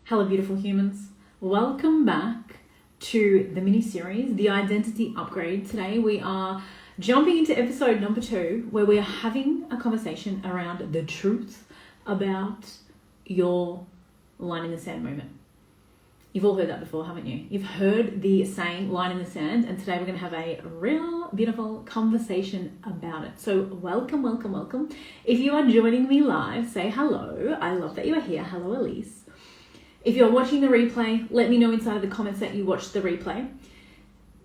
Hello, beautiful humans. Welcome back to the mini-series, The Identity Upgrade. Today we are jumping into episode number 2, where we are having a conversation around the truth about your line in the sand moment. You've all heard that before, haven't you? You've heard the saying, line in the sand, and today we're going to have a real beautiful conversation about it. So welcome, welcome, welcome. If you are joining me live, say hello. I love that you are here. Hello, Elise. If you're watching the replay, let me know inside of the comments that you watched the replay.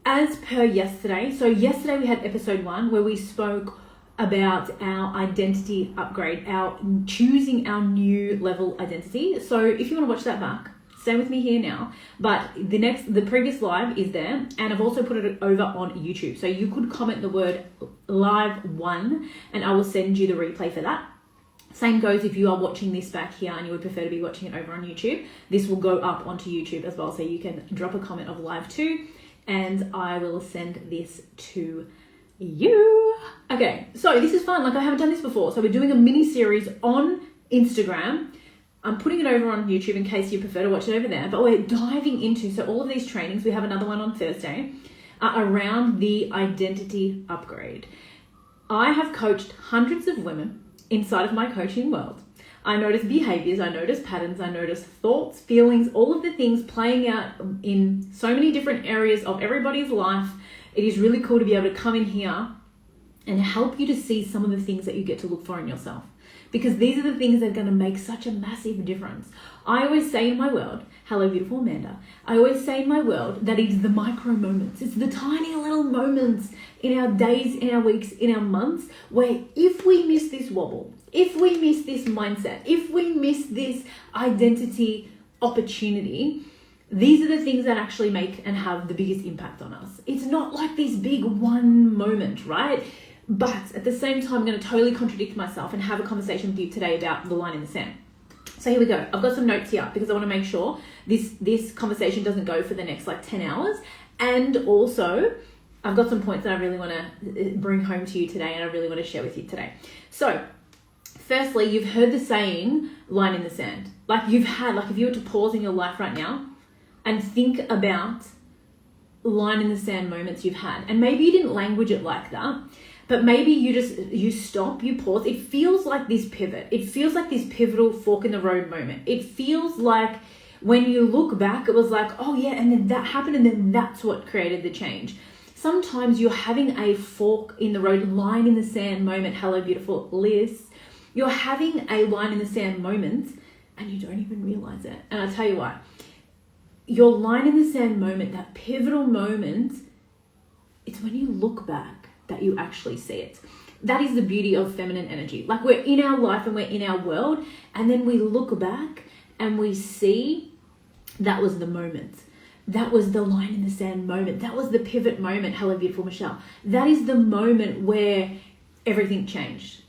As per yesterday, so yesterday we had episode 1 where we spoke about our identity upgrade, our choosing our new level identity. So if you want to watch that back, stay with me here now. But the previous live is there, and I've also put it over on YouTube. So you could comment the word LIVE2 and I will send you the replay for that. Same goes if you are watching this back here and you would prefer to be watching it over on YouTube. This will go up onto YouTube as well. So you can drop a comment of LIVE2 and I will send this to you. Okay, so this is fun. Like, I haven't done this before. So we're doing a mini series on Instagram. I'm putting it over on YouTube in case you prefer to watch it over there. But we're diving into, so all of these trainings, we have another one on Thursday, around the identity upgrade. I have coached hundreds of women inside of my coaching world. I notice behaviors, I notice patterns, I notice thoughts, feelings, all of the things playing out in so many different areas of everybody's life. It is really cool to be able to come in here and help you to see some of the things that you get to look for in yourself. Because these are the things that are going to make such a massive difference. I always say in my world, hello beautiful Amanda, I always say in my world that it's the micro moments. It's the tiny little moments in our days, in our weeks, in our months, where if we miss this wobble, if we miss this mindset, if we miss this identity opportunity, these are the things that actually make and have the biggest impact on us. It's not like this big one moment, right? But at the same time, I'm going to totally contradict myself and have a conversation with you today about the line in the sand. So here we go. I've got some notes here because I want to make sure this conversation doesn't go for the next 10 hours. And also, I've got some points that I really want to bring home to you today and I really want to share with you today. So firstly, you've heard the saying, line in the sand. If you were to pause in your life right now and think about line in the sand moments you've had. And maybe you didn't language it like that, but maybe you stop, you pause. It feels like this pivot. It feels like this pivotal fork in the road moment. It feels like when you look back, it was like, oh yeah, and then that happened, and then that's what created the change. Sometimes you're having a fork in the road, line in the sand moment. Hello, beautiful Liz. You're having a line in the sand moment and you don't even realize it. And I'll tell you why. Your line in the sand moment, that pivotal moment, it's when you look back that you actually see it. That is the beauty of feminine energy. We're in our life and we're in our world, and then we look back and we see that was the moment. That was the line in the sand moment. That was the pivot moment. Hello, beautiful Michelle. That is the moment where everything changed.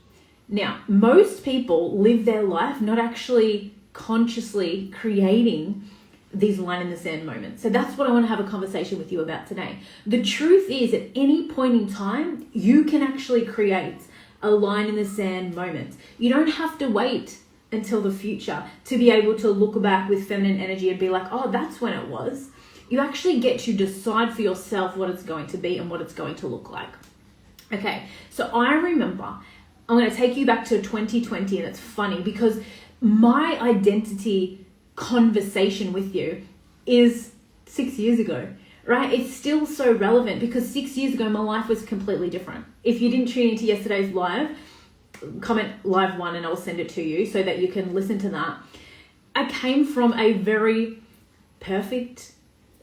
Now, most people live their life not actually consciously creating these line in the sand moments. So that's what I want to have a conversation with you about today. The truth is, at any point in time, you can actually create a line in the sand moment. You don't have to wait until the future to be able to look back with feminine energy and be like, oh, that's when it was. You actually get to decide for yourself what it's going to be and what it's going to look like. Okay, so I remember, I'm going to take you back to 2020, and it's funny because my identity conversation with you is 6 years ago, right? It's still so relevant because 6 years ago, my life was completely different. If you didn't tune into yesterday's live, comment LIVE2 and I'll send it to you so that you can listen to that. I came from a very perfect,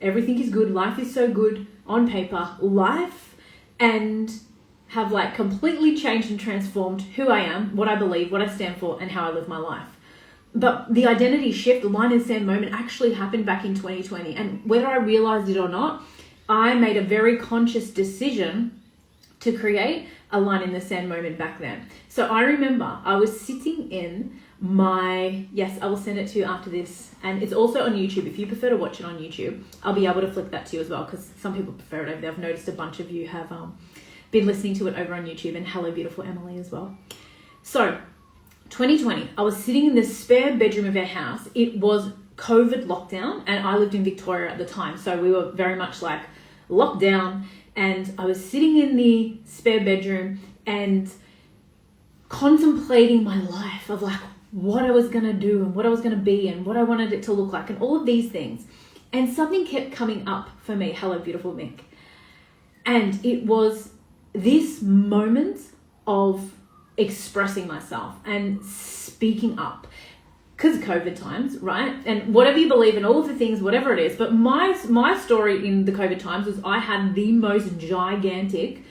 everything is good, life is so good on paper, life, and have completely changed and transformed who I am, what I believe, what I stand for, and how I live my life. But the identity shift, the line in the sand moment, actually happened back in 2020. And whether I realized it or not, I made a very conscious decision to create a line in the sand moment back then. So I remember I was sitting in my, yes, I will send it to you after this. And it's also on YouTube. If you prefer to watch it on YouTube, I'll be able to flick that to you as well, because some people prefer it over there. I've noticed a bunch of you have been listening to it over on YouTube, and hello, beautiful Emily as well. So 2020, I was sitting in the spare bedroom of our house. It was COVID lockdown, and I lived in Victoria at the time, so we were very much like locked down, and I was sitting in the spare bedroom and contemplating my life of like what I was going to do and what I was going to be and what I wanted it to look like and all of these things. And something kept coming up for me. Hello, beautiful Mick. And it was this moment of expressing myself and speaking up, because COVID times, right? And whatever you believe in, all of the things, whatever it is. But my story in the COVID times was I had the most gigantic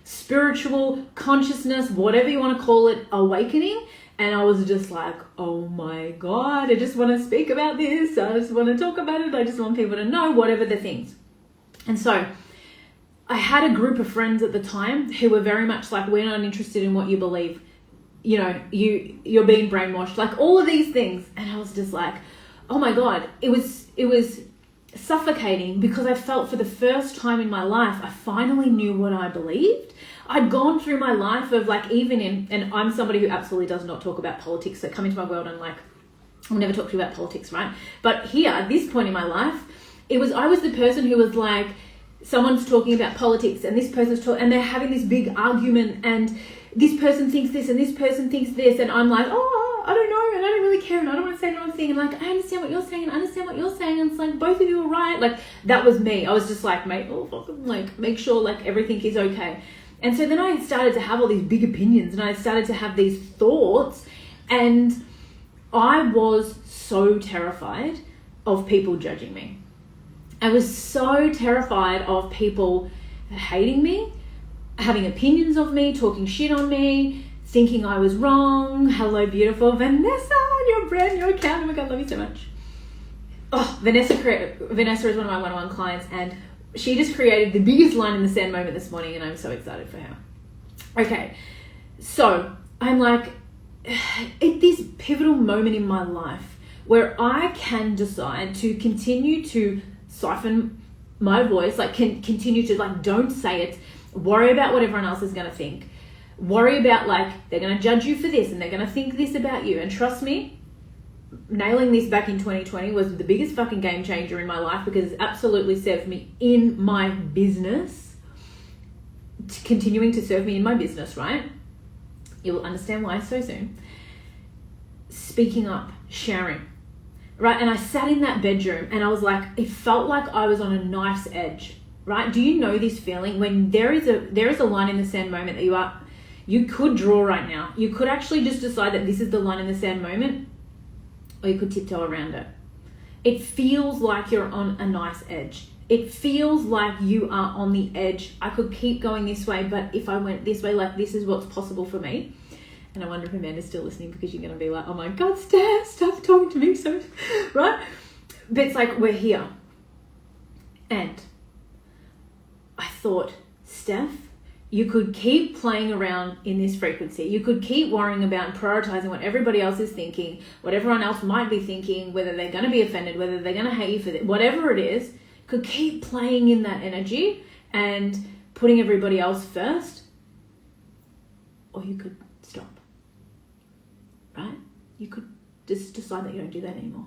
spiritual consciousness, whatever you want to call it, awakening. And I was just like, oh my God, I just want to speak about this. I just want to talk about it. I just want people to know, whatever the things. And so I had a group of friends at the time who were very much like, we're not interested in what you believe. You know, you're being brainwashed, like all of these things. And I was just like, oh my God, it was suffocating, because I felt for the first time in my life, I finally knew what I believed. I'd gone through my life of like, and I'm somebody who absolutely does not talk about politics. So come into my world and like, I'll never talk to you about politics, right? But here, at this point in my life, I was the person who was like, someone's talking about politics and this person's talking, and they're having this big argument, and this person thinks this and this person thinks this, and I'm like, oh, I don't know, and I don't really care, and I don't want to say another thing, and like, I understand what you're saying, and I understand what you're saying, and it's like, both of you are right. Like, that was me. I was just like, mate, like, make sure like everything is okay. And so then I started to have all these big opinions, and I started to have these thoughts, and I was so terrified of people judging me. I was so terrified of people hating me, having opinions of me, talking shit on me, thinking I was wrong. Hello, beautiful Vanessa, your brand new account. Oh my God, I love you so much. Oh, Vanessa is one of my one-on-one clients, and she just created the biggest line in the sand moment this morning, and I'm so excited for her. Okay, so I'm like, at this pivotal moment in my life where I can decide to continue to siphon my voice, like continue to like, don't say it, worry about what everyone else is going to think, worry about like, they're going to judge you for this and they're going to think this about you. And trust me, nailing this back in 2020 was the biggest fucking game changer in my life, because it absolutely served me in my business, continuing to serve me in my business, right? You will understand why so soon. Speaking up, sharing, right? And I sat in that bedroom and I was like, it felt like I was on a knife's edge, right? Do you know this feeling when there is a line in the sand moment that you could draw right now? You could actually just decide that this is the line in the sand moment, or you could tiptoe around it. It feels like you're on a nice edge. It feels like you are on the edge. I could keep going this way, but if I went this way, like, this is what's possible for me. And I wonder if Amanda's still listening, because you're going to be like, oh my God, stop talking to me, so, right? But it's like, we're here. And I thought, Steph, you could keep playing around in this frequency. You could keep worrying about and prioritizing what everybody else is thinking, what everyone else might be thinking, whether they're going to be offended, whether they're going to hate you for it, whatever it is, could keep playing in that energy and putting everybody else first. Or you could stop, right? You could just decide that you don't do that anymore.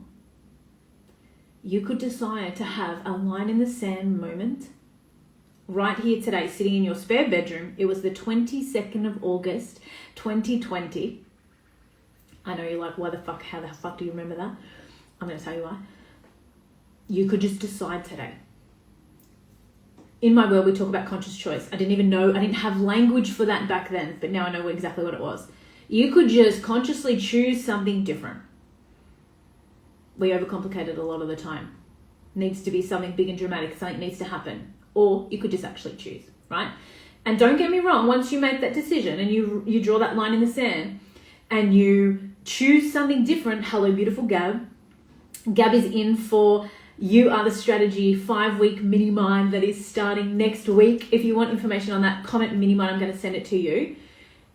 You could decide to have a line in the sand moment right here today, sitting in your spare bedroom. It was the 22nd of August, 2020. I know you're like, how the fuck do you remember that? I'm going to tell you why. You could just decide today. In my world, we talk about conscious choice. I didn't have language for that back then, but now I know exactly what it was. You could just consciously choose something different. We overcomplicate it a lot of the time. It needs to be something big and dramatic, something needs to happen. Or you could just actually choose, right? And don't get me wrong, once you make that decision and you draw that line in the sand and you choose something different, hello, beautiful Gab. Gab is in for You Are the Strategy 5-week Minimind that is starting next week. If you want information on that, comment Minimind, I'm going to send it to you.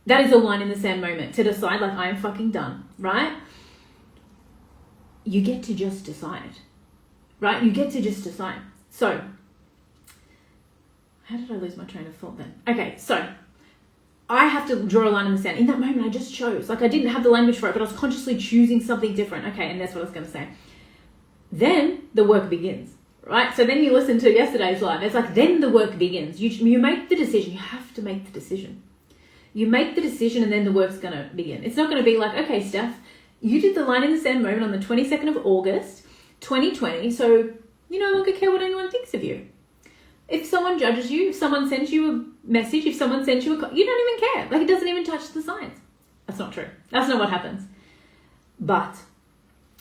That is a line in the sand moment to decide, like, I am fucking done, right? You get to just decide, right? You get to just decide. So, how did I lose my train of thought then? Okay, so I have to draw a line in the sand. In that moment, I just chose. Like, I didn't have the language for it, but I was consciously choosing something different. Okay, and that's what I was going to say. then the work begins, right? So then you listen to yesterday's live. It's like, then the work begins. You make the decision. You have to make the decision. You make the decision and then the work's going to begin. It's not going to be like, okay, Steph, you did the line in the sand moment on the 22nd of August, 2020. So you no longer care what anyone thinks of you. If someone judges you, if someone sends you a message, if someone sends you you don't even care. Like, it doesn't even touch the science. That's not true. That's not what happens. But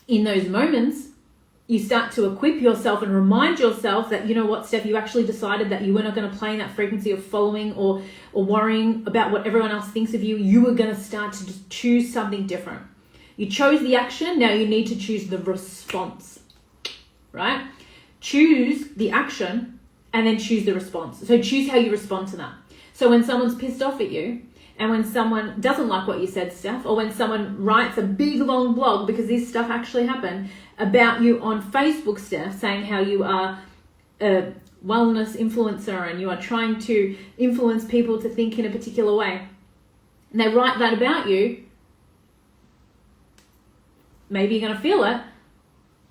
in those moments, you start to equip yourself and remind yourself that, you know what, Steph, you actually decided that you were not going to play in that frequency of following or worrying about what everyone else thinks of you. You were going to start to just choose something different. You chose the action. Now you need to choose the response, right? Choose the action and then choose the response. So choose how you respond to that. So when someone's pissed off at you, and when someone doesn't like what you said, Steph, or when someone writes a big long blog, because this stuff actually happened, about you on Facebook, Steph, saying how you are a wellness influencer and you are trying to influence people to think in a particular way, and they write that about you, maybe you're going to feel it,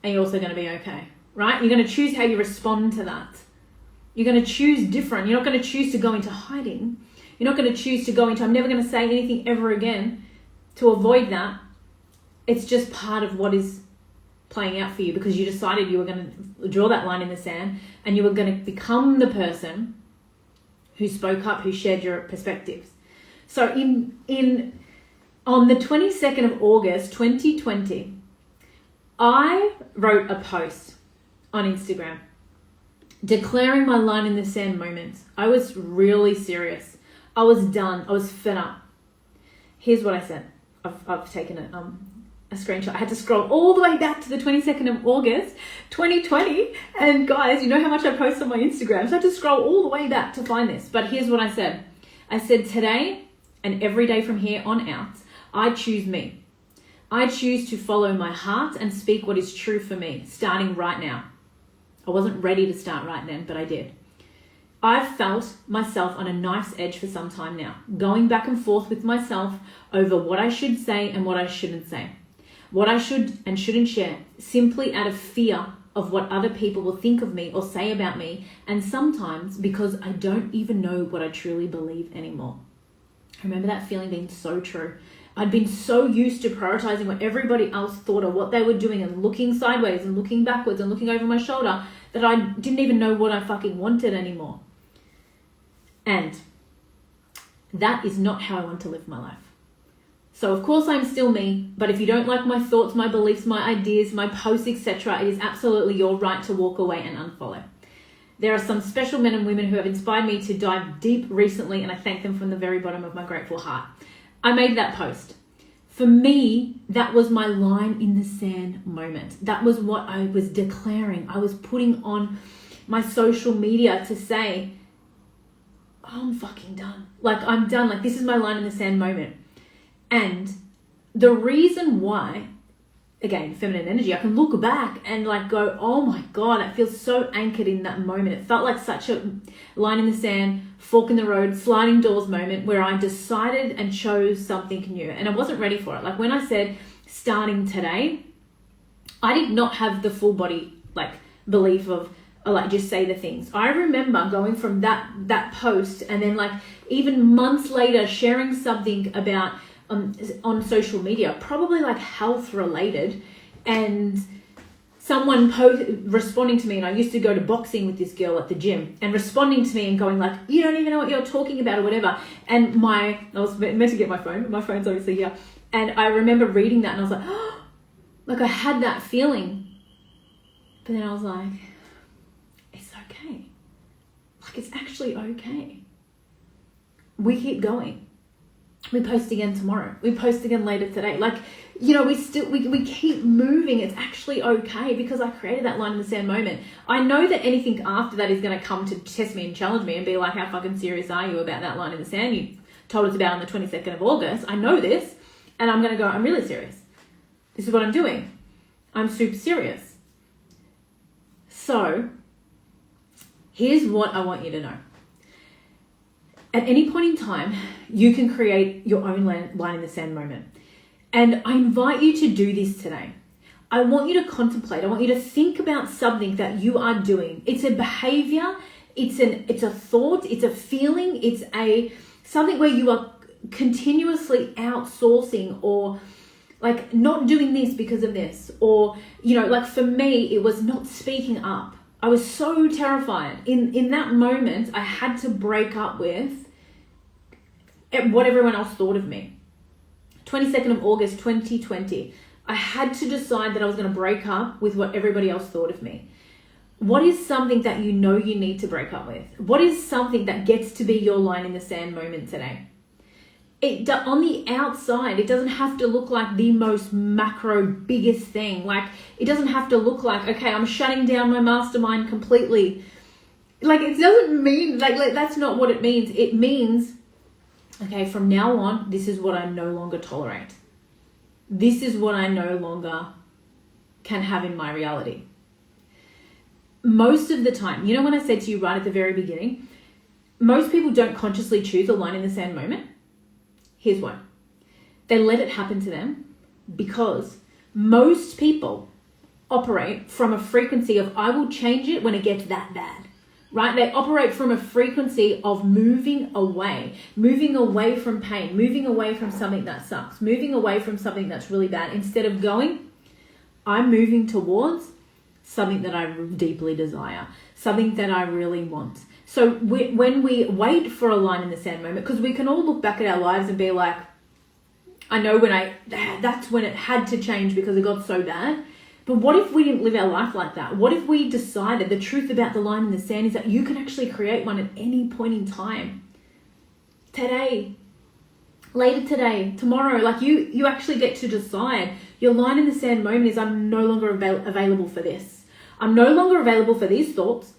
and you're also going to be okay, right? You're going to choose how you respond to that. You're going to choose different. You're not going to choose to go into hiding. You're not going to choose to go into, I'm never going to say anything ever again to avoid that. It's just part of what is playing out for you, because you decided you were going to draw that line in the sand and you were going to become the person who spoke up, who shared your perspectives. So on the 22nd of August, 2020, I wrote a post on Instagram declaring my line in the sand moment. I was really serious. I was done. I was fed up. Here's what I said. I've taken a screenshot. I had to scroll all the way back to the 22nd of August, 2020. And guys, you know how much I post on my Instagram. So I had to scroll all the way back to find this. But here's what I said. I said, today and every day from here on out, I choose me. I choose to follow my heart and speak what is true for me, starting right now. I wasn't ready to start right then, but I did. I've felt myself on a knife's edge for some time now, going back and forth with myself over what I should say and what I shouldn't say, what I should and shouldn't share, simply out of fear of what other people will think of me or say about me, and sometimes because I don't even know what I truly believe anymore. I remember that feeling being so true. I'd been so used to prioritizing what everybody else thought or what they were doing and looking sideways and looking backwards and looking over my shoulder that I didn't even know what I fucking wanted anymore. And that is not how I want to live my life. So of course I'm still me, but if you don't like my thoughts, my beliefs, my ideas, my posts, etc., it is absolutely your right to walk away and unfollow. There are some special men and women who have inspired me to dive deep recently, and I thank them from the very bottom of my grateful heart. I made that post. For me, that was my line in the sand moment. That was what I was declaring. I was putting on my social media to say, oh, I'm fucking done. Like, I'm done. Like, this is my line in the sand moment. And the reason why, again, feminine energy, I can look back and like go, oh my God, it feels so anchored in that moment. It felt like such a line in the sand, fork in the road, sliding doors moment where I decided and chose something new. And I wasn't ready for it. Like when I said starting today, I did not have the full body like belief of like just say the things. I remember going from that post and then like even months later sharing something about on social media, probably like health related, and someone responding to me, and I used to go to boxing with this girl at the gym, and responding to me and going like, you don't even know what you're talking about or whatever. And I was meant to get my phone, but my phone's obviously here. And I remember reading that and I was like, oh, like I had that feeling. But then I was like, it's okay. Like it's actually okay. We keep going. We post again tomorrow. We post again later today. Like, you know, we keep moving. It's actually okay because I created that line in the sand moment. I know that anything after that is going to come to test me and challenge me and be like, how fucking serious are you about that line in the sand you told us about on the 22nd of August? I know this. And I'm going to go, I'm really serious. This is what I'm doing. I'm super serious. So here's what I want you to know. At any point in time, you can create your own line in the sand moment. And I invite you to do this today. I want you to contemplate. I want you to think about something that you are doing. It's a behavior. It's a thought. It's a feeling. It's something where you are continuously outsourcing, or like not doing this because of this, or, you know, like for me, it was not speaking up. I was so terrified. In that moment, I had to break up with what everyone else thought of me. 22nd of August, 2020. I had to decide that I was going to break up with what everybody else thought of me. What is something that you know you need to break up with? What is something that gets to be your line in the sand moment today? On the outside, it doesn't have to look like the most macro biggest thing. Like, it doesn't have to look like, okay, I'm shutting down my mastermind completely. Like, it doesn't mean, like that's not what it means. It means, okay, from now on, this is what I no longer tolerate. This is what I no longer can have in my reality. Most of the time, you know, when I said to you right at the very beginning, most people don't consciously choose a line in the sand moment. Here's why. They let it happen to them because most people operate from a frequency of, I will change it when it gets that bad, right? They operate from a frequency of moving away from pain, moving away from something that sucks, moving away from something that's really bad, instead of going, I'm moving towards something that I deeply desire, something that I really want. So when we wait for a line in the sand moment, because we can all look back at our lives and be like, I know that's when it had to change because it got so bad. But what if we didn't live our life like that? What if we decided the truth about the line in the sand is that you can actually create one at any point in time? Today, later today, tomorrow, like you actually get to decide. Your line in the sand moment is, I'm no longer available for this. I'm no longer available for these thoughts.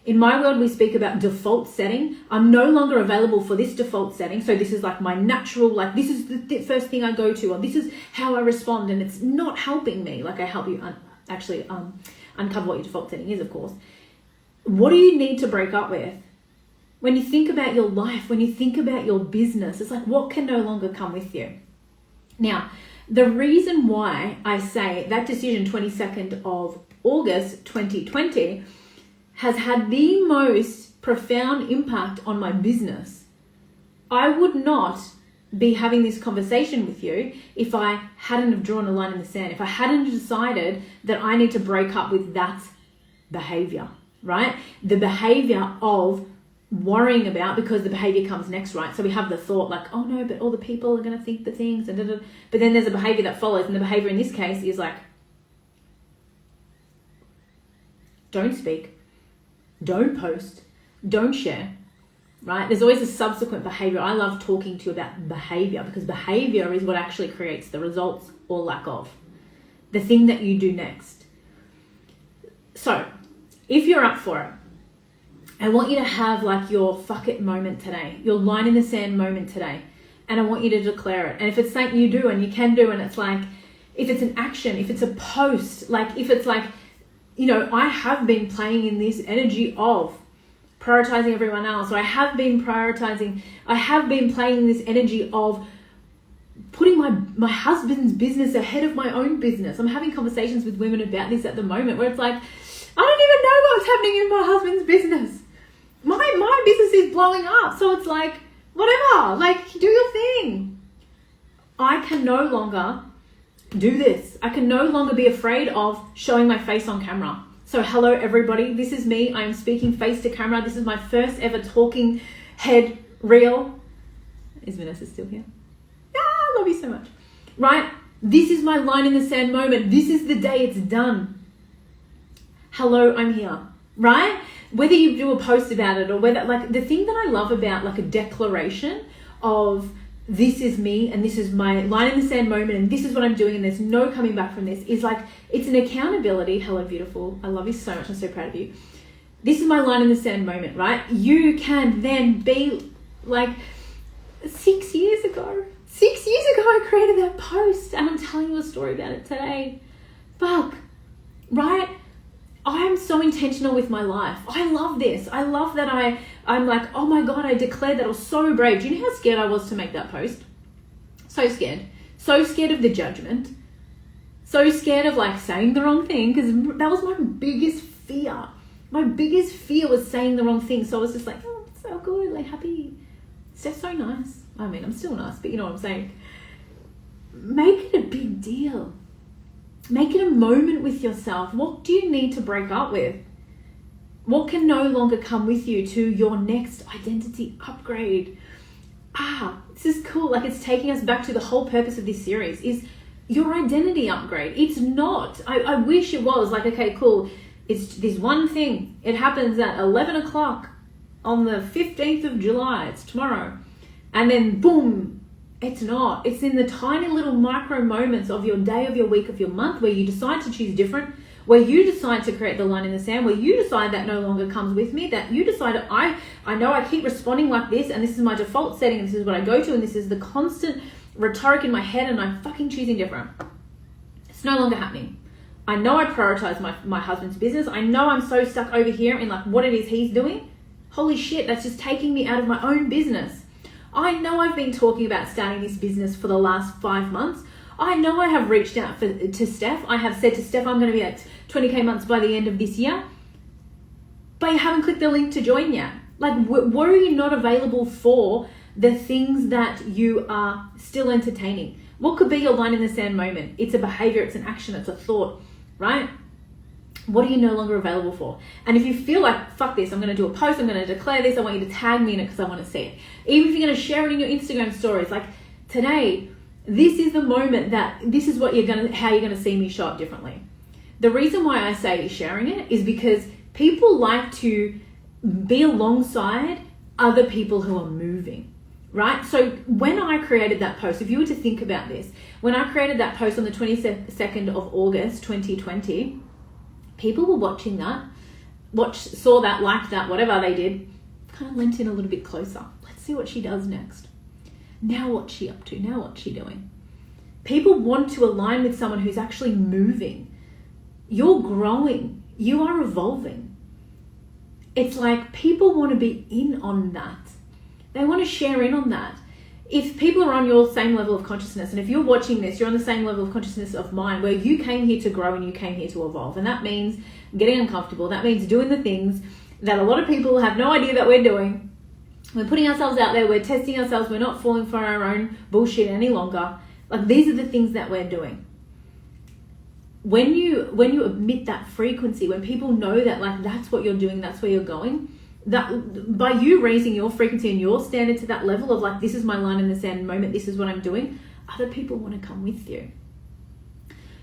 In my world, we speak about default setting. I'm no longer available for this default setting. So this is like my natural, like this is the first thing I go to, or this is how I respond, and it's not helping me. Like I help you actually uncover what your default setting is, of course. What do you need to break up with? When you think about your life, when you think about your business, it's like, what can no longer come with you? Now, the reason why I say that decision, 22nd of August, 2020, has had the most profound impact on my business. I would not be having this conversation with you if I hadn't have drawn a line in the sand, if I hadn't decided that I need to break up with that behavior, right? The behavior of worrying about, because the behavior comes next, right? So we have the thought like, oh no, but all the people are going to think the things, and but then there's a behavior that follows, and the behavior in this case is like, don't speak. Don't post, don't share, right? There's always a subsequent behavior. I love talking to you about behavior, because behavior is what actually creates the results or lack of, the thing that you do next. So if you're up for it, I want you to have like your fuck it moment today, your line in the sand moment today. And I want you to declare it. And if it's something you do and you can do, and it's like, if it's an action, if it's a post, like if it's like, you know, I have been playing in this energy of prioritizing everyone else. So I have been playing in this energy of putting my husband's business ahead of my own business. I'm having conversations with women about this at the moment, where it's like, I don't even know what's happening in my husband's business. My business is blowing up. So it's like, whatever, like do your thing. I can no longer do this. I can no longer be afraid of showing my face on camera. So hello everybody, this is me. I am speaking face to camera. This is my first ever talking head reel. Is Vanessa still here? Yeah, I love you so much. Right? This is my line in the sand moment. This is the day it's done. Hello, I'm here. Right? Whether you do a post about it, or whether, like, the thing that I love about like a declaration of this is me and this is my line in the sand moment and this is what I'm doing and there's no coming back from this, is like, it's an accountability. Hello, beautiful. I love you so much. I'm so proud of you. This is my line in the sand moment, right? You can then be like, 6 years ago, I created that post and I'm telling you a story about it today. Fuck, right? I am so intentional with my life. I love this. I love that I'm like, oh my God, I declared that. I was so brave. Do you know how scared I was to make that post? So scared. So scared of the judgment. so scared of like saying the wrong thing, because that was my biggest fear. My biggest fear was saying the wrong thing. So I was just like, oh, it's so good, like happy. Steph's so nice. I mean, I'm still nice, but you know what I'm saying. Make it a big deal. Make it a moment with yourself. What do you need to break up with? What can no longer come with you to your next identity upgrade? This is cool. Like, it's taking us back to the whole purpose of this series is your identity upgrade. It's not. I wish it was like, okay, cool. It's this one thing. It happens at 11 o'clock on the 15th of July. It's tomorrow. And then boom, it's not. It's in the tiny little micro moments of your day, of your week, of your month, where you decide to choose different, where you decide to create the line in the sand, where you decide that no longer comes with me, that you decide, I know I keep responding like this, and this is my default setting, and this is what I go to, and this is the constant rhetoric in my head, and I'm fucking choosing different. It's no longer happening. I know I prioritize my husband's business. I know I'm so stuck over here in like what it is he's doing. Holy shit, that's just taking me out of my own business. I know I've been talking about starting this business for the last 5 months. I know I have reached out to Steph. I have said to Steph, I'm going to be at 20K months by the end of this year. But you haven't clicked the link to join yet. Like, were you not available for the things that you are still entertaining? What could be your line in the sand moment? It's a behavior, it's an action, it's a thought, right? What are you no longer available for? And if you feel like, fuck this, I'm going to do a post, I'm going to declare this, I want you to tag me in it because I want to see it. Even if you're going to share it in your Instagram stories, like today, this is the moment that this is what how you're going to see me show up differently. The reason why I say sharing it is because people like to be alongside other people who are moving, right? So when I created that post, if you were to think about this, when I created that post on the 22nd of August, 2020, people were watching that, saw that, liked that, whatever they did, kind of leant in a little bit closer. Let's see what she does next. Now what's she up to? Now what's she doing? People want to align with someone who's actually moving. You're growing. You are evolving. It's like people want to be in on that. They want to share in on that. If people are on your same level of consciousness, and if you're watching this, you're on the same level of consciousness of mine, where you came here to grow and you came here to evolve. And that means getting uncomfortable. That means doing the things that a lot of people have no idea that we're doing. We're putting ourselves out there. We're testing ourselves. We're not falling for our own bullshit any longer. Like, these are the things that we're doing. When you emit that frequency, when people know that, like, that's what you're doing, that's where you're going, that by you raising your frequency and your standard to that level of like, this is my line in the sand moment, this is what I'm doing, other people want to come with you.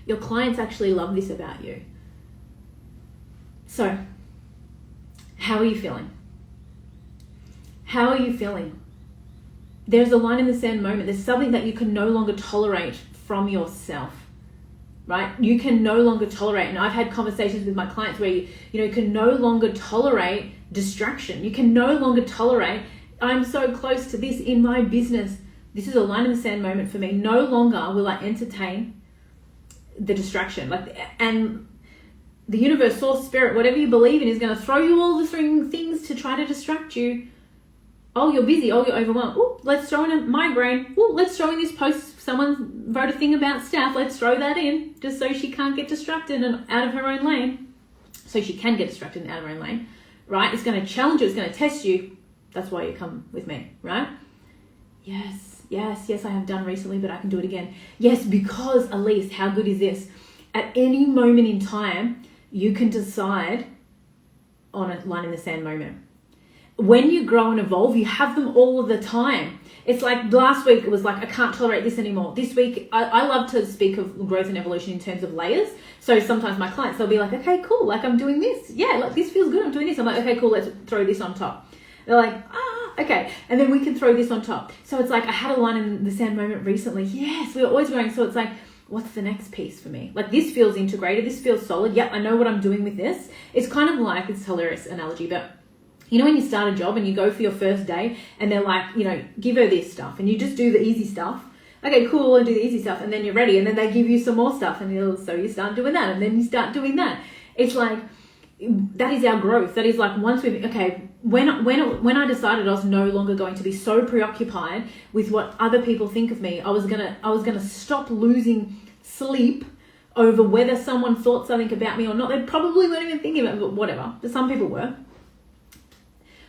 Your clients actually love this about you. So, how are you feeling? How are you feeling? There's a line in the sand moment. There's something that you can no longer tolerate from yourself, right? You can no longer tolerate. And I've had conversations with my clients where you can no longer tolerate distraction. You can no longer tolerate, I'm so close to this in my business. This is a line in the sand moment for me. No longer will I entertain the distraction. And the universe, source, spirit, whatever you believe in, is going to throw you all the things to try to distract you. Oh, you're busy. Oh, you're overwhelmed. Oh, let's throw in a migraine. Oh, let's throw in this post. Someone wrote a thing about staff. Let's throw that in just so she can't get distracted and out of her own lane. So she can get distracted and out of her own lane, right? It's going to challenge you. It's going to test you. That's why you come with me, right? Yes, I have done recently, but I can do it again. Yes, because Elise, how good is this? At any moment in time, you can decide on a line in the sand moment. When you grow and evolve, you have them all of the time. It's like last week, it was like, I can't tolerate this anymore. This week, I love to speak of growth and evolution in terms of layers. So sometimes my clients, they'll be like, okay, cool. Like, I'm doing this. Yeah, like this feels good. I'm doing this. I'm like, okay, cool. Let's throw this on top. They're like, okay. And then we can throw this on top. So it's like, I had a line in the sand moment recently. Yes, we're always growing. So it's like, what's the next piece for me? Like, this feels integrated. This feels solid. Yep, I know what I'm doing with this. It's kind of like, it's a hilarious analogy, but you know when you start a job and you go for your first day and they're like, give her this stuff and you just do the easy stuff. Okay, cool, and do the easy stuff, and then you're ready, and then they give you some more stuff, and so you start doing that, and then you start doing that. It's like, that is our growth. That is like, once we've, okay, when I decided I was no longer going to be so preoccupied with what other people think of me, I was gonna stop losing sleep over whether someone thought something about me or not. They probably weren't even thinking about it, but whatever. But some people were.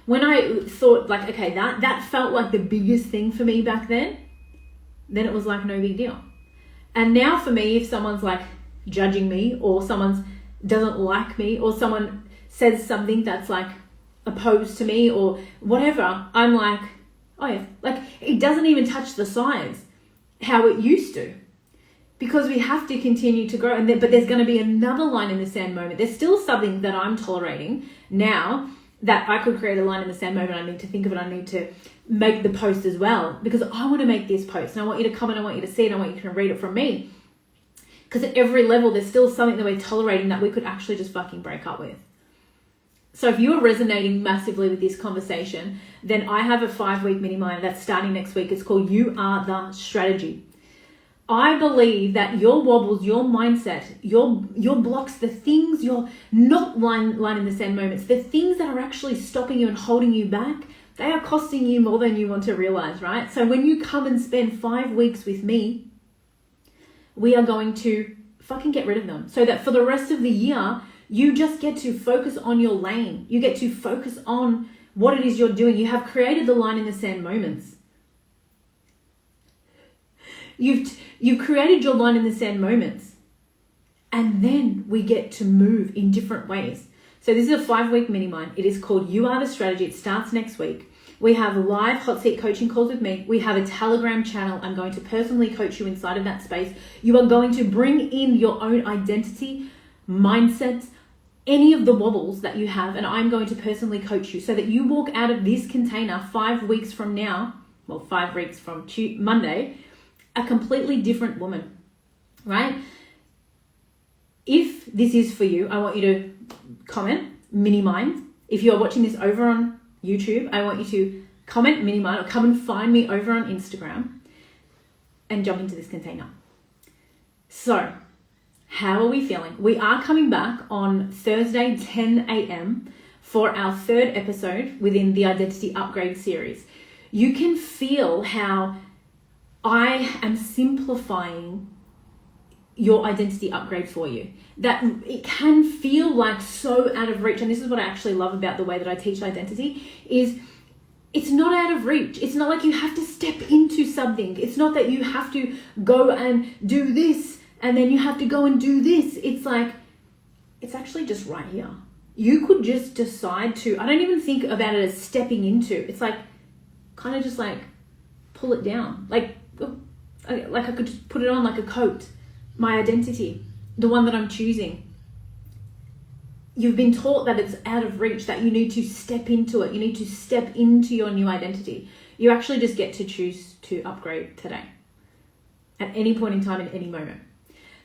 When I thought like, okay, that felt like the biggest thing for me back then it was like no big deal. And now for me, if someone's like judging me, or someone doesn't like me, or someone says something that's like opposed to me or whatever, I'm like, oh yeah, like it doesn't even touch the sides how it used to, because we have to continue to grow. But there's going to be another line in the sand moment. There's still something that I'm tolerating now that I could create a line in the sand moment. I need to think of it. I need to make the post as well, because I want to make this post and I want you to comment. I want you to see it. I want you to read it from me, because at every level, there's still something that we're tolerating that we could actually just fucking break up with. So if you are resonating massively with this conversation, then I have a 5-week Minimind that's starting next week. It's called You Are the Strategy. I believe that your wobbles, your mindset, your blocks, the things, your not line in the sand moments, the things that are actually stopping you and holding you back, they are costing you more than you want to realize, right? So when you come and spend 5 weeks with me, we are going to fucking get rid of them, so that for the rest of the year, you just get to focus on your lane. You get to focus on what it is you're doing. You have created the line in the sand moments. You've created your line in the sand moments, and then we get to move in different ways. So this is a 5-week Minimind. It is called You Are the Strategy. It starts next week. We have live hot seat coaching calls with me. We have a Telegram channel. I'm going to personally coach you inside of that space. You are going to bring in your own identity, mindsets, any of the wobbles that you have, and I'm going to personally coach you so that you walk out of this container 5 weeks from now, 5 weeks from Monday, a completely different woman, right? If this is for you, I want you to comment Minimind. If you are watching this over on YouTube, I want you to comment Minimind, or come and find me over on Instagram and jump into this container. So, how are we feeling? We are coming back on Thursday, 10 a.m. for our 3rd episode within the Identity Upgrade series. You can feel how I am simplifying your identity upgrade for you. That it can feel like so out of reach. And this is what I actually love about the way that I teach identity, is it's not out of reach. It's not like you have to step into something. It's not that you have to go and do this and then you have to go and do this. It's like, it's actually just right here. You could just decide to, I don't even think about it as stepping into. It's like, kind of just like pull it down. Like I could just put it on like a coat. My identity, the one that I'm choosing. You've been taught that it's out of reach, that you need to step into it. You need to step into your new identity. You actually just get to choose to upgrade today, at any point in time, in any moment.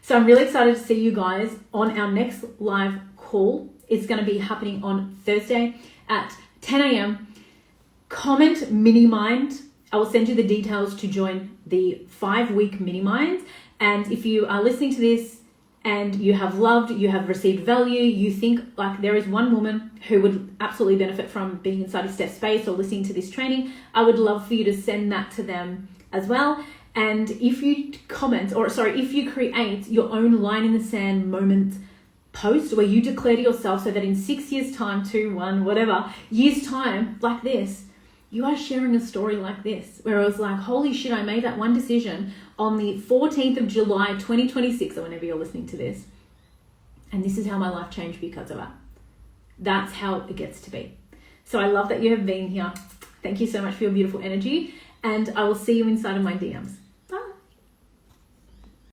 So I'm really excited to see you guys on our next live call. It's going to be happening on Thursday at 10 a.m. Comment Minimind. I will send you the details to join the 5-week Minimind. And if you are listening to this and you have loved, you have received value, you think like there is one woman who would absolutely benefit from being inside a step space or listening to this training, I would love for you to send that to them as well. And if you if you create your own line in the sand moment post where you declare to yourself, so that in 6 years time, 2, 1, whatever, years time, like this, you are sharing a story like this, where I was like, holy shit, I made that one decision on the 14th of July, 2026, or whenever you're listening to this. And this is how my life changed because of that. That's how it gets to be. So I love that you have been here. Thank you so much for your beautiful energy. And I will see you inside of my DMs.